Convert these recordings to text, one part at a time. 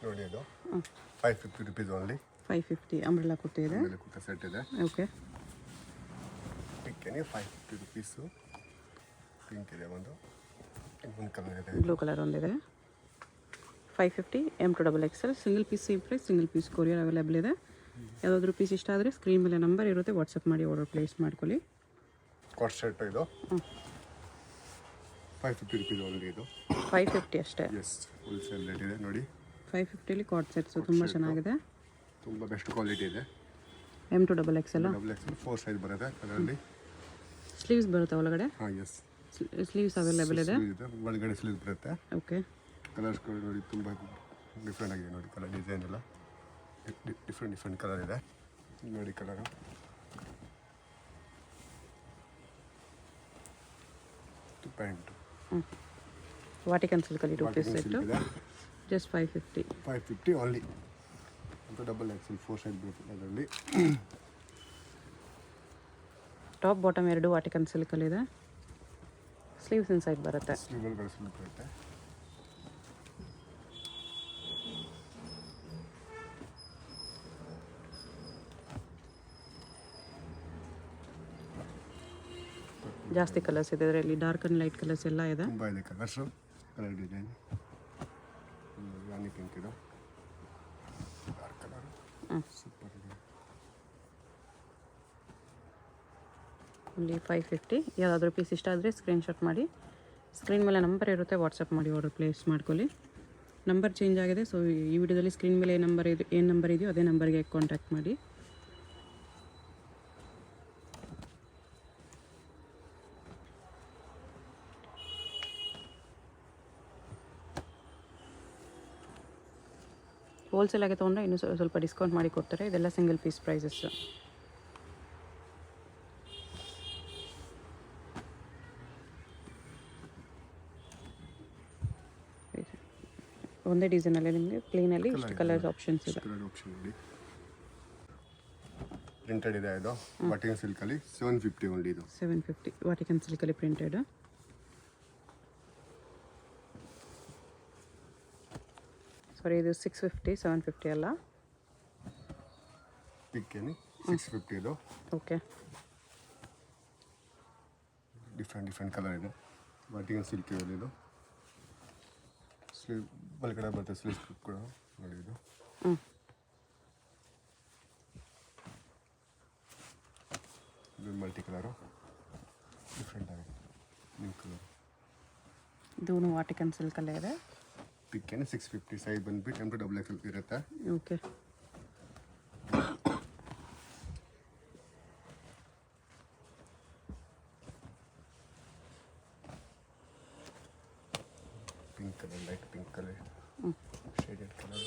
ನೋಡಿ ಇದು 550 rupees only. 550 umbrella kurti ಇದೆ. ಆಮೇಲೆ ಕುರ್ತಾ ಸೆಟ್ ಇದೆ. ಓಕೆ. ಪಿಕ್ಕೇನೆ 550 ರುಪೀಸು. ಪಿಂಕ್ ಇದೆ ಒಂದು ಕಲರ್ ಇದೆ. ಬ್ಲೂ ಕಲರ್ ಒಂದಿದೆ. 550 M2XXL single piece same price, single piece courier available ಇದೆ. ಯಾವುದಾದ್ರೂ ಪೀಸ್ ಇಷ್ಟ ಆದರೆ ಸ್ಕ್ರೀನ್ ಮೇಲೆ ನಂಬರ್ ಇರುತ್ತೆ, ವಾಟ್ಸಪ್ ಮಾಡಿ ಆರ್ಡರ್ ಪ್ಲೇಸ್ ಮಾಡ್ಕೊಳ್ಳಿ. ಕಾಟ್ ಸೆಟ್ ಇದು 550 ರುಪೀಸ್ ಓನ್ಲಿ. ಇದು 550 ಅಷ್ಟೇ. ಎಸ್, ಹೋಲ್ಸೇಲ್ ರೇಟ್ ಇದೆ ನೋಡಿ. 550 ಕಾಟ್ ಸೆಟ್ಸು ತುಂಬ ಚೆನ್ನಾಗಿದೆ, ತುಂಬ ಬೆಸ್ಟ್ ಕ್ವಾಲಿಟಿ ಇದೆ. M2XXL XXL 4 ಸೈಜ್ ಬರುತ್ತೆ. ಅದರಲ್ಲಿ ಸ್ಲೀವ್ಸ್ ಬರುತ್ತೆ ಒಳಗಡೆ. ಹಾಂ ಎಸ್, ಸ್ಲೀವ್ಸ್ ಅವೈಲೇಬಲ್ ಇದೆ. ಒಳಗಡೆ ಸ್ಲೀವ್ ಬರುತ್ತೆ. ಓಕೆ. ಕಲರ್ಸ್ ನೋಡಿ ತುಂಬ ಡಿಫ್ರೆಂಟ್ ಆಗಿದೆ ನೋಡಿ. ಕಲರ್ ಡಿಸೈನ್ ಎಲ್ಲ ಡಿಫ್ರೆಂಟ್ ಕಲರ್ ಇದೆ ನೋಡಿ. ಕಲರು ಪ್ಯಾಂಟು ವಾಟಿಕನ್ ಸಿಲ್ಕಲ್ಲಿ 2 ಪೀಸ್ ಸೆಟ್ಟು ಜಸ್ಟ್ 550 ಓನ್ಲಿ. ಮತ್ತು XXL 4 ಸೈಜ್ ಬರುತ್ತೆ. ಅದರಲ್ಲಿ ಟಾಪ್ ಬಾಟಮ್ ಎರಡು ವಾಟಿಕನ್ ಸಿಲ್ಕಲ್ಲಿದೆ. ಸ್ಲೀವ್ಸ್ ಇನ್ಸೈಡ್ ಬರುತ್ತೆ. ಸ್ಲೀವ್ ಒಳಗಡೆ ಸ್ಲೀವ್ ಬರುತ್ತೆ. ಜಾಸ್ತಿ ಕಲರ್ಸ್ ಇದೆ ಇದರಲ್ಲಿ, ಡಾರ್ಕ್ ಆ್ಯಂಡ್ ಲೈಟ್ ಕಲರ್ಸ್ ಎಲ್ಲ ಇದೆ. ತುಂಬ ಇದೆ ಕಲರ್ಸು. ಕಲರ್ ಡಿಸೈನ್ ರಾಣಿ ಪಿಂಕ್ ಇದು ಡಾರ್ಕ್ ಕಲರ್ ಸೂಪರ್ ಇದೆ. ಓನ್ಲಿ 550. ಯಾವುದಾದ್ರೂ ಪೀಸ್ ಇಷ್ಟ ಆದರೆ ಸ್ಕ್ರೀನ್ಶಾಟ್ ಮಾಡಿ, ಸ್ಕ್ರೀನ್ ಮೇಲೆ ನಂಬರ್ ಇರುತ್ತೆ, ವಾಟ್ಸಪ್ ಮಾಡಿ ಆರ್ಡರ್ ಪ್ಲೇಸ್ ಮಾಡ್ಕೊಳ್ಳಿ. ನಂಬರ್ ಚೇಂಜ್ ಆಗಿದೆ, ಸೊ ಈ ವಿಡಿಯೋದಲ್ಲಿ ಸ್ಕ್ರೀನ್ ಮೇಲೆ ಏನು ನಂಬರ್ ಇದೆಯೋ ಅದೇ ನಂಬರ್ಗೆ ಕಾಂಟ್ಯಾಕ್ಟ್ ಮಾಡಿ. ಹೋಲ್ಸೇಲ್ ಆಗಿ ತೊಗೊಂಡ್ರೆ ಇನ್ನೂ ಸ್ವಲ್ಪ ಡಿಸ್ಕೌಂಟ್ ಮಾಡಿ ಕೊಡ್ತಾರೆ. ಇದೆಲ್ಲ ಸಿಂಗಲ್ ಪೀಸ್ ಪ್ರೈಸಸ್ಸು. ಒಂದೇ ಡಿಸೈನಲ್ಲಿ ನಿಮಗೆ ಪ್ಲೇನಲ್ಲಿ ಇಷ್ಟು ಕಲರ್ಸ್ ಆಪ್ಷನ್ಸ್ ಇದೆ. ಪ್ರಿಂಟೆಡ್ ಇದೆ. ಇದು ವಾಟಿಕನ್ ಸಿಲ್ಕಲ್ಲಿ 750 ಓನ್ಲಿ. ಇದು 750 ವಾಟಿಕನ್ ಸಿಲ್ಕಲ್ಲಿ ಪ್ರಿಂಟೆಡ್. ಸಾರಿ, ಇದು 650, 750 ಅಲ್ಲ. ಪಿಕ್ಕೇನಿ 650 ಇದು. ಓಕೆ. ಡಿಫ್ರೆಂಟ್ ಕಲರ್ ಇದೆ. ವಾಟಿಕನ್ ಸಿಲ್ಕ್ ಇದು. ಸ್ಲೀವ್ ಒಳಗಡೆ ಬರುತ್ತೆ. ಸ್ಲೀವ್ ಕೂಡ ನೋಡಿ ಇದು. ಇದು ಮಲ್ಟಿ ಕಲರು ಡಿಫ್ರೆಂಟ್ ಆಗಿದೆ. New colour. ಇದು ವಾಟಿಕನ್ ಸಿಲ್ಕಲ್ಲೇ ಇದೆ. ಪಿಕ್ಕೇನೆ 650 ಸೈಜ್ ಬಂದ್ಬಿಟ್ಟು M2XXL ಇರುತ್ತೆ. Okay. Pink colour, light pink colour, shaded colour.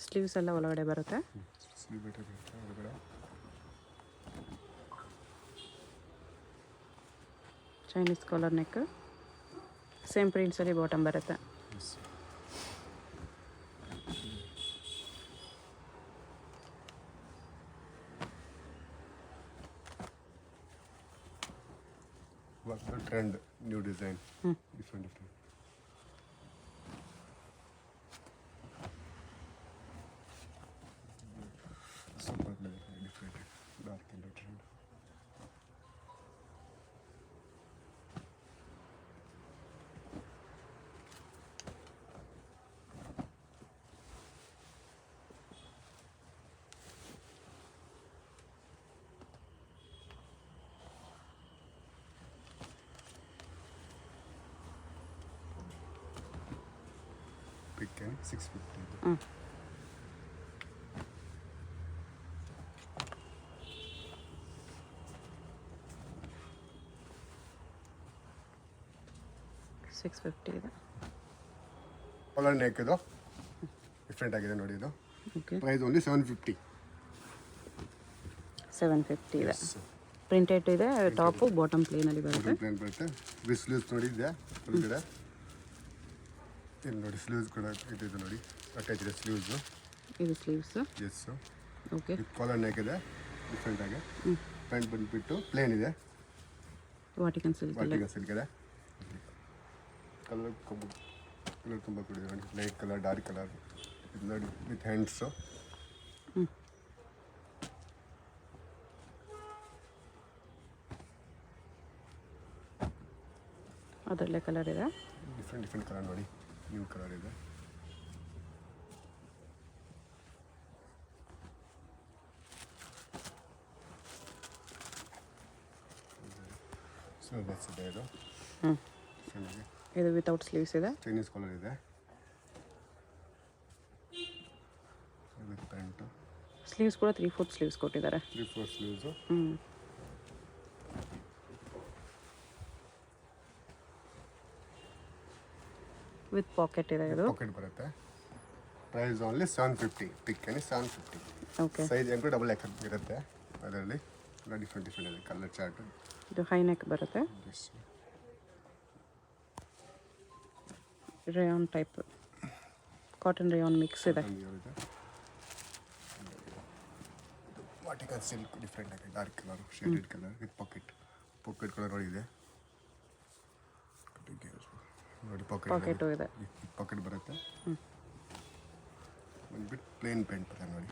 Sleeves ಎಲ್ಲ ಒಳಗಡೆ ಬರುತ್ತೆ. ಸ್ಲೀವ್ ಬರುತ್ತೆ ಒಳಗಡೆ. ಚೈನೀಸ್ ಕಾಲರ್ ನೆಕ್, ಸೇಮ್ ಪ್ರಿಂಟ್ಸಲ್ಲಿ ಬಾಟಮ್ ಬರುತ್ತೆ. Trend new design different. Super different dark and trend. ಪಿಕ್ಕೇನೆ 650 ಇದು. $650 ಇದೆ. ಕಾಲರ್ ನೆಕ್ ಇದು ಡಿಫ್ರೆಂಟ್ ಆಗಿದೆ ನೋಡಿ. ಇದು ಓಕೆ. Price only 750. 750 ಇದೆ. ಪ್ರಿಂಟೆಡ್ ಇದೆ. ಟಾಪು ಬಾಟಮ್ ಪ್ಲೇನಲ್ಲಿ ಬರುತ್ತೆ. ಪ್ಲೇನ್ ಬರುತ್ತೆ. ವಿತ್ ಸ್ಲೀವ್ಸ್ ನೋಡಿ ಇದೆ ಒಳಗಡೆ. ಇಲ್ಲಿ ನೋಡಿ ಸ್ಲೀವ್ಸ್ ಕೂಡ ಇದೆ ನೋಡಿ. ಅಟ್ಯಾಚ್ ಇದೆ ಸ್ಲೀವ್ಸು. ಇದು sleeves. Yes. Okay. Collar neck ಇದೆ ಡಿಫ್ರೆಂಟ್ ಆಗಿ. ಪ್ಯಾಂಟ್ ಬಂದುಬಿಟ್ಟು ಪ್ಲೇನ್ ಇದೆ. ವಾಟಿಕನ್ ಸಿಲ್ಕ್ ಇದೆ. ಕಲರ್ ತುಂಬ ಕೊಡಿದೆ ನೋಡಿ, ಲೈಟ್ ಕಲರ್, ಡಾರ್ಕ್ ಕಲರ್ ಇದು ನೋಡಿ ವಿತ್ ಹ್ಯಾಂಡ್ಸು. ಅದರಲ್ಲೇ ಕಲರ್ ಇದೆ, ಡಿಫ್ರೆಂಟ್ ಕಲರ್ ನೋಡಿ, ನ್ಯೂ ಕಲರ್ ಇದೆ. ಸ್ಲೀವ್ಲೆಸ್ ಇದೆ ಇದು. ಇದು ವಿತೌಟ್ ಸ್ಲೀವ್ಸ್ ಇದೆ, ಚೈನೀಸ್ ಕಾಲರ್ ಇದೆ ವಿತ್ ಪ್ಯಾಂಟು. ಸ್ಲೀವ್ಸ್ ಕೂಡ 3/4 ಸ್ಲೀವ್ಸ್ ಕೊಟ್ಟಿದ್ದಾರೆ. 3/4 ಸ್ಲೀವ್ಸು. ವಿತ್ ಪಾಕೆಟ್ ಇದೆ. ಇದು ಪಾಕೆಟ್ ಬರುತ್ತೆ. Price only 750. ಪಿಕ್ ಏನಿ 750. ಓಕೆ. ಸೈಜ್ ಎಂಟು ಡಬಲ್ ಎಕ್ ಇರುತ್ತೆ ಅದರಲ್ಲಿ. ಡಿಫ್ರೆಂಟ್ ಇದೆ ಕಲರ್ ಚಾರ್ಟ್. ಇದು ಹೈ ನೆಕ್ ಬರುತ್ತೆ, rayon type, cotton rayon mix ಇದೆ. ವಾಟಿಕನ್ ಸಿಲ್ಕ್ ಡಿಫ್ರೆಂಟ್ ಆಗಿದೆ, dark colour, shaded colour with packet colour ನೋಡಿ ಇದೆ ನೋಡಿ. ಪಾಕೆಟು ಇದೆ, ಪಾಕೆಟ್ ಬರುತ್ತೆ. ಬಂದ್ಬಿಟ್ಟು ಪ್ಲೇನ್ ಪ್ಯಾಂಟ್ ಬರುತ್ತೆ ನೋಡಿ.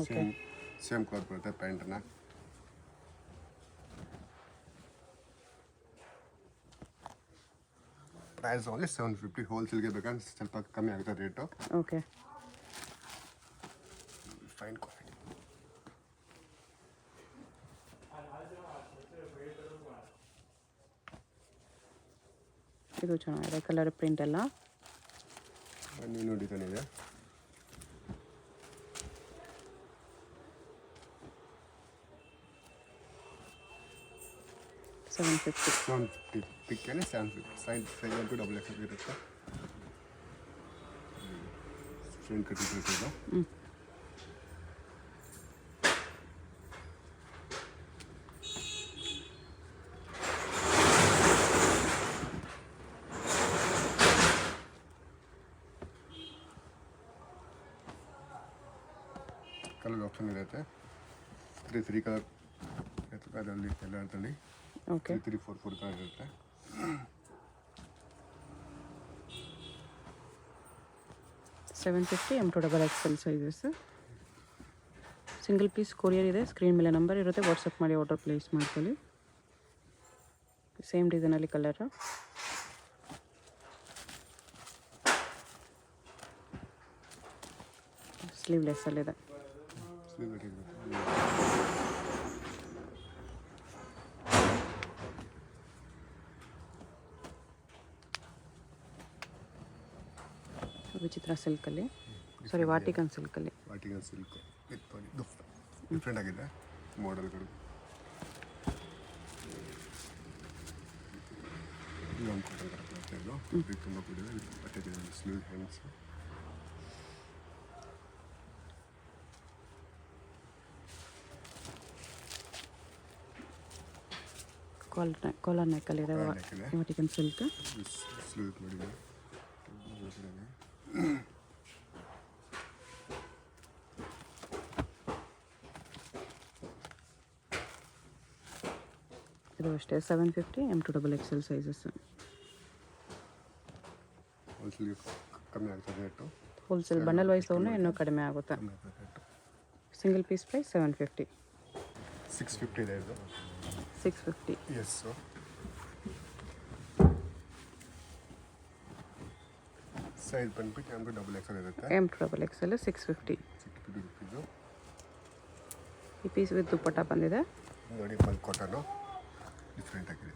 ಓಕೆ. ಸೇಮ್ ಕಲರ್ ಬರುತ್ತೆ ಪ್ಯಾಂಟನ್ನ. Price only 750. ಹೋಲ್ಸೇಲ್ಗೆ ಬೇಕಂದ್ರೆ ಸ್ವಲ್ಪ ಕಮ್ಮಿ ಆಗುತ್ತೆ ರೇಟು. ಓಕೆ. Fine quality. ಇದು ಚೆನ್ನಾಗಿದೆ, ಕಲರ್ ಪ್ರಿಂಟ್ ಎಲ್ಲ. ನೀವು ನೋಡಿ ಇದೆ 750. ಪಿಕ್ ಏನೇ 750. ಸೈಜ್ ಅಂತೂ ಡಬಲ್ ಎಕ್ಸ್ ಇರುತ್ತೆ. ಫ್ರಂಟ್ ಕಟ್ ಇರುತ್ತೆ. ಕಲರ್ ಆಪ್ಷನ್ ಇರುತ್ತೆ. 3 ಕಲರ್ ಅದರಲ್ಲಿ ಎಲ್ಲರಲ್ಲಿ. ಓಕೆ. 3, 4 ಕಲರ್ ಇರುತ್ತೆ. $750 M2XXL sizes. Single piece courier ಇದೆ. ಸ್ಕ್ರೀನ್ ಮೇಲೆ ನಂಬರ್ ಇರುತ್ತೆ, ವಾಟ್ಸಪ್ ಮಾಡಿ ಆರ್ಡರ್ ಪ್ಲೇಸ್ ಮಾಡ್ಕೊಳ್ಳಿ. ಸೇಮ್ ಡಿಸೈನಲ್ಲಿ ಕಲರು. ಸ್ಲೀವ್ಲೆಸ್ಸಲ್ಲಿದೆ. ವಿಚಿತ್ರ ಸಿಲ್ಕಲ್ಲಿ, ಸಾರಿ ವಾಟಿಕನ್ ಸಿಲ್ಕಲ್ಲಿ. ವಾಟಿಕನ್ ಸಿಲ್ಕ್ ವಿತ್ ಡಿಫ್ರೆಂಟ್ ಆಗಿದೆ ಮಾಡೆಲ್ಗಳು. ತುಂಬ ಕೂಡಿದೆ ಬಟ್ಟೆ ಸ್ಲೀವ್ ಹ್ಯಾಂಡ್ಸ್. ಕಾಲರ್ ನೆಕ್ಕಲ್ಲಿದೆ ವಾಟಿಕನ್ ಸಿಲ್ಕ್. ಸ್ಲೀವ್ ನೋಡಿದೆ. ಇದು ಅಷ್ಟೇ 750 M2XXL ಸೈಜಸ್. ಹೋಲ್ಸೇಲ್ ಕಮ್ಮಿ ಆಗುತ್ತೆ ರೇಟು. ಹೋಲ್ಸೇಲ್ ಬಂಡಲ್ ವೈಸ್ ತೊಗೊಂಡ್ರೆ ಇನ್ನೂ ಕಡಿಮೆ ಆಗುತ್ತೆ. Single peace prize 750. 650 ಇದೆ ಇದು. 650. ಎಸ್. ಸೈಜ್ ಬಂದ್ಬಿಟ್ಟು M2XXL ಇರುತ್ತೆ. M2XXL 650. 650 ರುಪೀಸು. ಈ ಪೀಸ್ ವಿತ್ ದುಪ್ಪಟ್ಟ ಬಂದಿದೆ ನೋಡಿ. ಮಲ್ ಕಾಟನು ಡಿಫ್ರೆಂಟ್ ಆಗಿದೆ.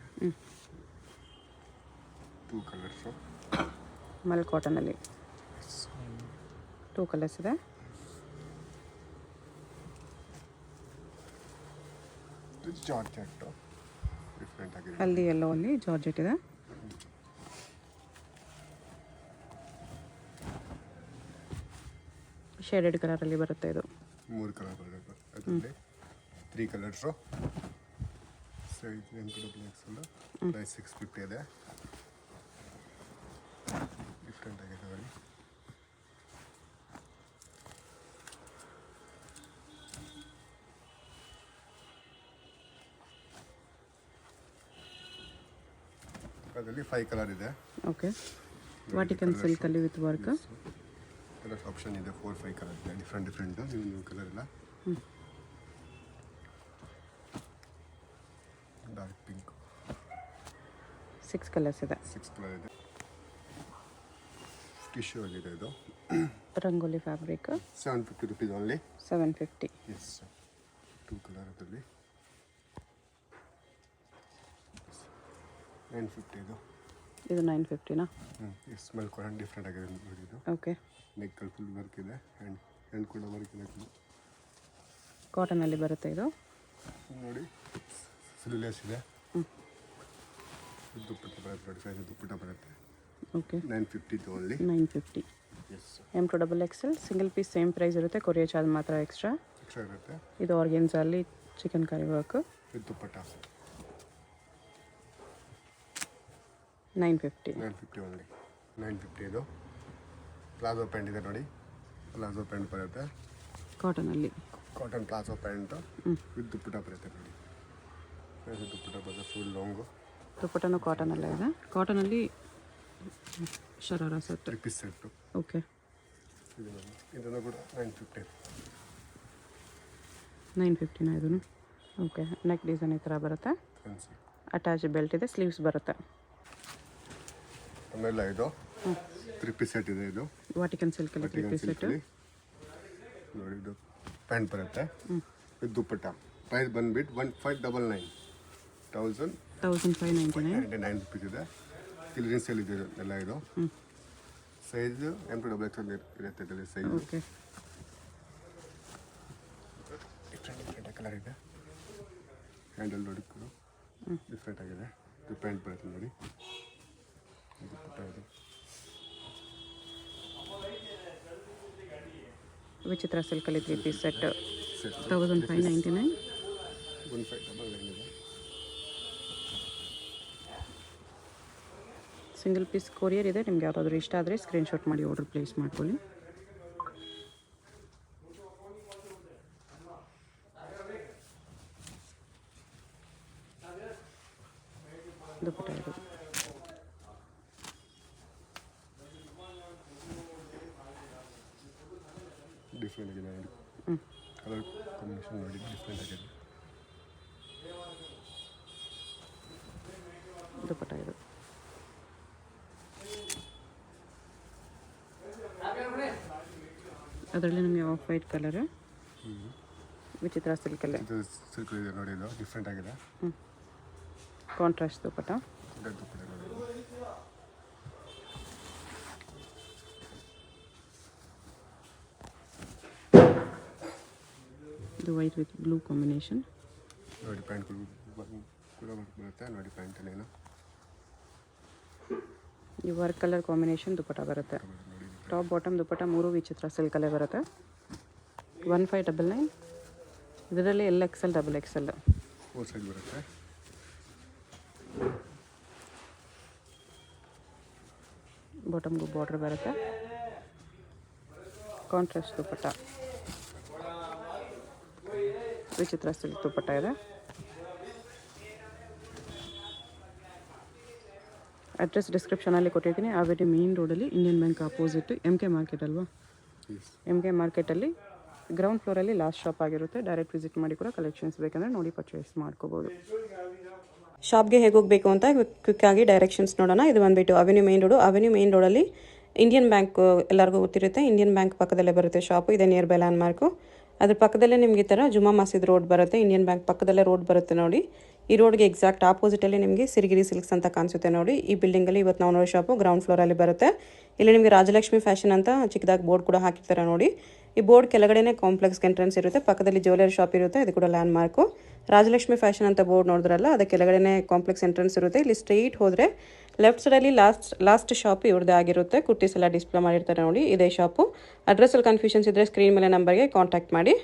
2 ಕಲರ್ಸು. ಮಲ್ ಕಾಟನಲ್ಲಿ 2 ಕಲರ್ಸ್ ಇದೆ. ಜಾರ್ಜೆಟ್ ಡಿಫ್ರೆಂಟ್ ಆಗಿದೆ. ಹಲ್ದಿ ಎಲ್ಲೋ ಅಲ್ಲಿ ಜಾರ್ಜೆಟ್ ಇದೆ. ಶೇಡೆಡ್ ಕಲರಲ್ಲಿ ಬರುತ್ತೆ ಇದು. 3 ಕಲರ್ ಬರುತ್ತೆ ಅದರಲ್ಲಿ. 3 ಕಲರ್ಸು. Size M2XXL. ಪ್ರೈಸ್ 650 ಇದೆ. ಡಿಫ್ರೆಂಟ್ ಆಗಿದೆ ನೋಡಿ. ಅದರಲ್ಲಿ 5 ಕಲರ್ ಇದೆ. ಓಕೆ, ವಾಟಿಕನ್ ಸಿಲ್ಕಲ್ಲಿ ವಿತ್ ವರ್ಕ್. ಕಲರ್ಸ್ ಆಪ್ಷನ್ ಇದೆ, 4-5 ಕಲರ್ ಇದೆ, ಡಿಫ್ರೆಂಟ್ ನ್ಯೂ ಕಲರ್ ಎಲ್ಲ. ಡಾರ್ಕ್ ಪಿಂಕ್ 6 ಕಲರ್ಸ್ ಇದೆ. 6 ಕಲರ್ ಇದೆ. ಟಿಶ್ಯೂ ಆಗಿದೆ ಇದು. Rangoli fabric. 750 rupees only. 750. Yes, 2 colour ಅದರಲ್ಲಿ. 950 ಇದು. ಇದು 950ನಾ? ಈ ಸ್ಮೆಲ್ ಕೂಡ ಡಿಫ್ರೆಂಟ್ ಆಗಿದೆ ನೋಡಿ ಇದು. ಓಕೆ, ನೆಕ್ಕಲ್ಲಿ ಫುಲ್ ವರ್ಕ್ ಇದೆ, ಹ್ಯಾಂಡ್ ಕೂಡ ವರ್ಕ್ ಇದೆ. ಕಾಟನಲ್ಲಿ ಬರುತ್ತೆ ಇದು ನೋಡಿ, ಸ್ಲೀವ್ಲೆಸ್ ಇದೆ. ದುಪ್ಪಟ್ಟ ಬರುತ್ತೆ ನೋಡಿ, ಸೈಜ್ ದುಪ್ಪಟ್ಟ ಬರುತ್ತೆ. Okay, 950 only. 950. Yes, M to XXL single piece same price ಇರುತ್ತೆ, ಕೊರಿಯರ್ ಚಾರ್ಜ್ ಮಾತ್ರ ಎಕ್ಸ್ಟ್ರಾ ಇರುತ್ತೆ. ಇದು ಆರ್ಗೆನ್ಸಲ್ಲಿ chikankari work. With dupatta 950. 950 only. 950 ಇದು. ಪ್ಲಾಜೋ ಪ್ಯಾಂಟ್ ಇದೆ ನೋಡಿ, ಪ್ಲಾಜೋ ಪ್ಯಾಂಟ್ ಬರುತ್ತೆ ಕಾಟನಲ್ಲಿ. Cotton palazzo pant with dupatta ಬರುತ್ತೆ ನೋಡಿ. ದುಪ್ಪಟ್ಟ ಬರುತ್ತೆ ಫುಲ್ ಲಾಂಗು. ದುಪ್ಪಟ್ಟನು ಕಾಟನಲ್ಲೇ ಇದೆ. ಕಾಟನಲ್ಲಿ sharara set, 3 piece set. Okay, ಇದನ್ನು ಕೂಡ 950. 950 ಇದನ್ನು. ಓಕೆ, ನೆಕ್ ಡಿಸೈನ್ ಈ ಥರ ಬರುತ್ತೆ. ಅಟ್ಯಾಚ್ ಬೆಲ್ಟ್ ಇದೆ, ಸ್ಲೀವ್ಸ್ ಬರುತ್ತೆ. ಆಮೇಲೆ ಇದು 3 ಪೀಸ್ ಸೆಟ್ ಇದೆ. ಇದು ವಾಟಿಕನ್ ಸಿಲ್ಕಲ್ಲಿ 3 ಪೀಸ್ ಸೆಟ್ ನೋಡಿ. ಇದು ಪ್ಯಾಂಟ್ ಬರುತ್ತೆ ವಿತ್ ದುಪ್ಪಟ್ಟ. ಪ್ರೈಸ್ ಬಂದ್ಬಿಟ್ಟು 1599. 1599 rupees ಇದೆ. ಕ್ಲಿಯರೆನ್ಸ್ ಸೇಲ್ ಇದೆ ಎಲ್ಲ. ಇದು ಸೈಜ್ M to XXL ಇರುತ್ತೆ ಇದರಲ್ಲಿ ಸೈಜ್. ಓಕೆ, ಡಿಫ್ರೆಂಟ್ ಕಲರ್ ಇದೆ. ಹ್ಯಾಂಡಲ್ ನೋಡಿ ಡಿಫ್ರೆಂಟ್ ಆಗಿದೆ. ಇದು ಪ್ಯಾಂಟ್ ಬರುತ್ತೆ ನೋಡಿ. ಇದು ಪುಟ್ಟ ಇದು ವಿಚಿತ್ರ ಸಿಲ್ಕಲ್ಲಿ 3 ಪೀಸ್ ಸೆಟ್ ಸೆಟ್ 1599. 1599 ಇದೆ. ಸಿಂಗಲ್ ಪೀಸ್ ಕೊರಿಯರ್ ಇದೆ. ನಿಮ್ಗೆ ಯಾವುದಾದ್ರೂ ಇಷ್ಟ ಆದರೆ ಸ್ಕ್ರೀನ್ಶಾಟ್ ಮಾಡಿ ಆರ್ಡರ್ ಪ್ಲೇಸ್ ಮಾಡ್ಕೊಳ್ಳಿ. ದುಪ್ಪಟ್ಟ ಇದು. ಡಿಫ್ರೆಂಟ್ ಆಗಿದೆ ನೋಡಿ. ಕಲರ್ ಕಾಂಬಿನೇಷನ್ ನೋಡಿ ಡಿಫ್ರೆಂಟ್ ಆಗಿದೆ. ದುಪ್ಪಟ್ಟ ಇದು. ಅದರಲ್ಲಿ ನಮಗೆ ಆಫ್ ವೈಟ್ ಕಲರ್ ವಿಚಿತ್ರ ಸಿಲ್ಕಲ್ಲೇ. ಇದು ಸಿಲ್ಕ್ ಇದೆ ನೋಡಿ. ಇದು ಡಿಫ್ರೆಂಟ್ ಆಗಿದೆ. ಕಾಂಟ್ರಾಸ್ಟ್ ದುಪ್ಪಟ್ಟ. ದುಪ್ಪಟ್ಟ ನೋಡಿ. ಇದು ವೈಟ್ ವಿತ್ ಬ್ಲೂ ಕಾಂಬಿನೇಷನ್ ನೋಡಿ. ಪ್ಯಾಂಟ್ ಕೂಡ ಬರುತ್ತೆ ನೋಡಿ. ಪ್ಯಾಂಟಲ್ಲೇನು ಈ ವರ್ಕ್ ಕಲರ್ ಕಾಂಬಿನೇಷನ್ ದುಪ್ಪಟ್ಟ ಬರುತ್ತೆ. ಟಾಪ್ ಬಾಟಮ್ ದುಪ್ಪಟ್ಟ 3 ವಿಚಿತ್ರ ಸಿಲ್ಕಲ್ಲೇ ಬರುತ್ತೆ. 1599. ಇದರಲ್ಲಿ LXL XXL 4 ಸೈಜ್ ಬರುತ್ತೆ. ಬಾಟಮ್ಗೂ ಬಾರ್ಡರ್ ಬರುತ್ತೆ. ಕಾಂಟ್ರಾಸ್ಟ್ ದುಪ್ಪಟ್ಟ, ವಿಚಿತ್ರ ಸಿಲ್ಕ್ ದುಪ್ಪಟ್ಟ ಇದೆ. ಅಡ್ರೆಸ್ ಡಿಸ್ಕ್ರಿಪ್ಷನಲ್ಲಿ ಕೊಟ್ಟಿದ್ದೀನಿ. ಹಾವೇರಿ ಮೇನ್ ರೋಡಲ್ಲಿ Indian bank opposite MK market ಅಲ್ವಾ? MK ಮಾರ್ಕೆಟಲ್ಲಿ ಗ್ರೌಂಡ್ ಫ್ಲೋರಲ್ಲಿ ಲಾಸ್ಟ್ ಶಾಪ್ ಆಗಿರುತ್ತೆ. ಡೈರೆಕ್ಟ್ ವಿಸಿಟ್ ಮಾಡಿ ಕೂಡ ಕಲೆಕ್ಷನ್ಸ್ ಬೇಕಂದರೆ ನೋಡಿ ಪರ್ಚೇಸ್ ಮಾಡ್ಕೋಬೋದು. ಶಾಪ್ಗೆ ಹೇಗೆ ಹೋಗಬೇಕು ಅಂತ ಕ್ವಿಕ್ಕಾಗಿ ಡೈರೆಕ್ಷನ್ಸ್ ನೋಡೋಣ. ಇದು ಬಂದುಬಿಟ್ಟು avenue main road. Avenue main ರೋಡಲ್ಲಿ ಇಂಡಿಯನ್ ಬ್ಯಾಂಕ್ ಎಲ್ಲರಿಗೂ ಗೊತ್ತಿರುತ್ತೆ. ಇಂಡಿಯನ್ ಬ್ಯಾಂಕ್ ಪಕ್ಕದಲ್ಲೇ ಬರುತ್ತೆ ಶಾಪು. ಇದೆ ನಿಯರ್ ಬೈ ಲ್ಯಾಂಡ್ ಮಾರ್ಕು. ಅದ್ರ ಪಕ್ಕದಲ್ಲೇ ನಿಮಗೆ ಈ ಥರ ಜುಮಾ ಮಸೀದ್ ರೋಡ್ ಬರುತ್ತೆ. ಇಂಡಿಯನ್ ಬ್ಯಾಂಕ್ ಪಕ್ಕದಲ್ಲೇ ರೋಡ್ ಬರುತ್ತೆ ನೋಡಿ. ಈ ರೋಡ್ಗೆ ಎಕ್ಸಾಕ್ಟ್ ಆಪೋಸಿಟಲ್ಲಿ ನಿಮಗೆ ಸಿರಿಗಿರಿ ಸಿಲ್ಕ್ಸ್ ಅಂತ ಕಾಣಿಸುತ್ತೆ ನೋಡಿ. ಈ ಬಿಲ್ಡಿಂಗಲ್ಲಿ ಇವತ್ತು ನಾವು ನೋಡೋ ಶಾಪು ಗ್ರೌಂಡ್ ಫ್ಲೋರಲ್ಲಿ ಬರುತ್ತೆ. ಇಲ್ಲಿ ನಿಮಗೆ ರಾಜಲಕ್ಷ್ಮಿ ಫ್ಯಾಷನ್ ಅಂತ ಚಿಕ್ಕದಾಗಿ ಬೋರ್ಡ್ ಕೂಡ ಹಾಕಿರ್ತಾರೆ ನೋಡಿ. ಈ ಬೋರ್ಡ್ ಕೆಳಗಡೆನೇ ಕಾಂಪ್ಲೆಕ್ಸ್ ಎಂಟ್ರೆನ್ಸ್ ಇರುತ್ತೆ. ಪಕ್ಕದಲ್ಲಿ ಜ್ಯುವೆಲರಿ ಶಾಪ್ ಇರುತ್ತೆ. ಇದು ಕೂಡ ಲ್ಯಾಂಡ್ ಮಾರ್ಕು. ರಾಜಲಕ್ಷ್ಮಿ ಫ್ಯಾಷನ್ ಅಂತ ಬೋರ್ಡ್ ನೋಡಿದ್ರಲ್ಲ, ಅದಕ್ಕೆ ಕೆಳಗಡೆನೇ ಕಾಂಪ್ಲೆಕ್ಸ್ ಎಂಟ್ರೆನ್ಸ್ ಇರುತ್ತೆ. ಇಲ್ಲಿ ಸ್ಟ್ರೈಟ್ ಹೋದರೆ ಲೆಫ್ಟ್ ಸೈಡಲ್ಲಿ ಲಾಸ್ಟ್ ಶಾಪ್ ಇವ್ರದ್ದೇ ಆಗಿರುತ್ತೆ. ಕುರ್ತೀಸ್ ಎಲ್ಲ ಡಿಸ್ಪ್ಲೇ ಮಾಡಿರ್ತಾರೆ ನೋಡಿ. ಇದೇ ಶಾಪು. ಅಡ್ರೆಸ್ಸಲ್ಲಿ ಕನ್ಫ್ಯೂಷನ್ಸ್ ಇದ್ದರೆ ಸ್ಕ್ರೀನ್ ಮೇಲೆ ನಂಬರ್ಗೆ ಕಾಂಟ್ಯಾಕ್ಟ್ ಮಾಡಿ.